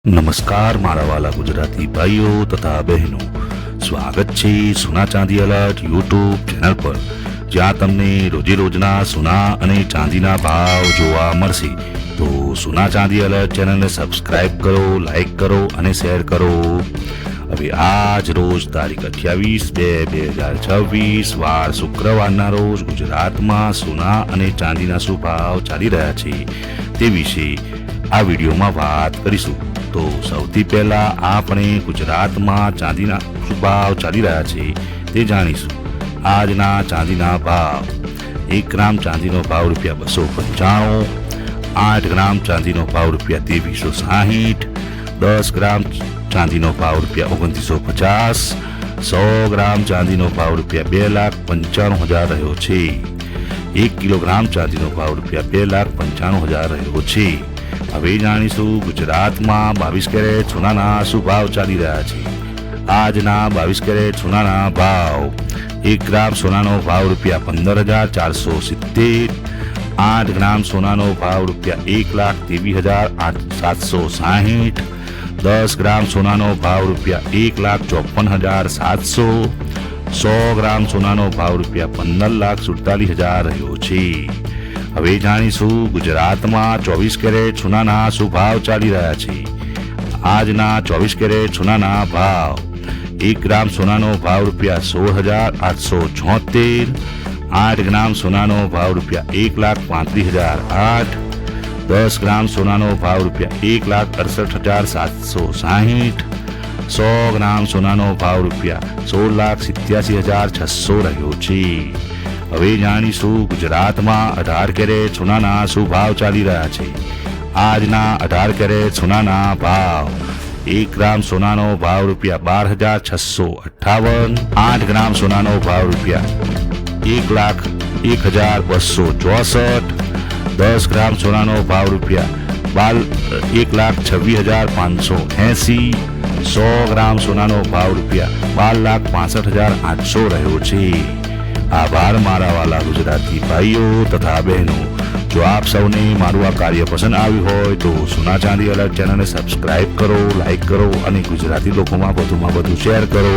નમસ્કાર મારા વાલા ગુજરાતી ભાઈઓ તથા બહેનો, સ્વાગત છે સોના ચાંદી અલર્ટ યુટ્યુબ ચેનલ પર, જ્યાં તમને રોજે રોજના સોના અને ચાંદીના ભાવ જોવા મળશે. તો સોના ચાંદી અલર્ટ ચેનલને સબસ્ક્રાઇબ કરો, લાઈક કરો અને શેર કરો. હવે આજ રોજ તારીખ 28/2/2026 વાર શુક્રવારના રોજ ગુજરાતમાં સોના અને ચાંદીના શું ભાવ ચાલી રહ્યા છે તે વિશે આ વિડીયોમાં વાત કરીશું. તો સૌથી પહેલા આપણે ગુજરાતમાં ચાંદીના શું ભાવ ચાલી રહ્યા છે તે જાણીશું. આજના ચાંદીના ભાવ: 1 ગ્રામ ચાંદીનો ભાવ ₹295, 8 ગ્રામ ચાંદીનો ભાવ ₹2360, 10 ગ્રામ ચાંદીનો ભાવ ₹2950, 100 ગ્રામ ચાંદીનો ભાવ ₹2,95,000 રહ્યો છે. 1 કિલોગ્રામ ચાંદીનો ભાવ ₹2,95,000 રહ્યો છે. હવે જાણીશું ગુજરાતમાં 22 કેરેટ સોનાના શું ભાવ ચાલી રહ્યા છે. આજના 22 કેરેટ સોનાના ભાવ: 1 ગ્રામ સોનાનો ભાવ ₹15,470, 8 ગ્રામ સોનાનો ભાવ ₹1,23,760, 10 ગ્રામ સોનાનો ભાવ ₹1,54,700, 100 ગ્રામ સોનાનો ભાવ ₹15,47,000 રહ્યો છે. હવે જાણીશું ગુજરાતમાં 24 કેરેટ સોનાના શું ભાવ ચાલી રહ્યા છે. આજના 24 કેરેટ સોનાના ભાવ: 1 ગ્રામ સોનાનો ભાવ ₹16,876, 8 ગ્રામ સોનાનો ભાવ ₹1,35,008, 10 ગ્રામ સોનાનો ભાવ ₹1,68,760, 100 ગ્રામ સોનાનો ભાવ ₹16,87,600 રહ્યો છે. હવે જાણીશું ગુજરાતમાં 18 કેરેટ સોનાના શું ભાવ ચાલી રહ્યા છે. આજના 18 કેરેટ સોનાના ભાવ: 1 ગ્રામ સોનાનો ભાવ ₹12,658, 8 ગ્રામ સોનાનો ભાવ ₹1,01,264, 10 ગ્રામ સોનાનો ભાવ ₹1,26,580, 100 ગ્રામ સોનાનો ભાવ ₹12,65,800 રહ્યો છે. આભાર મારા વાલા ગુજરાતી ભાઈઓ તથા બહેનો. જો આપ સૌને મારું આ કાર્ય પસંદ આવ્યું હોય તો સોના ચાંદી અલર્ટ ચેનલને સબસ્ક્રાઇબ કરો, લાઈક કરો અને ગુજરાતી લોકોમાં વધુમાં વધુ શેર કરો.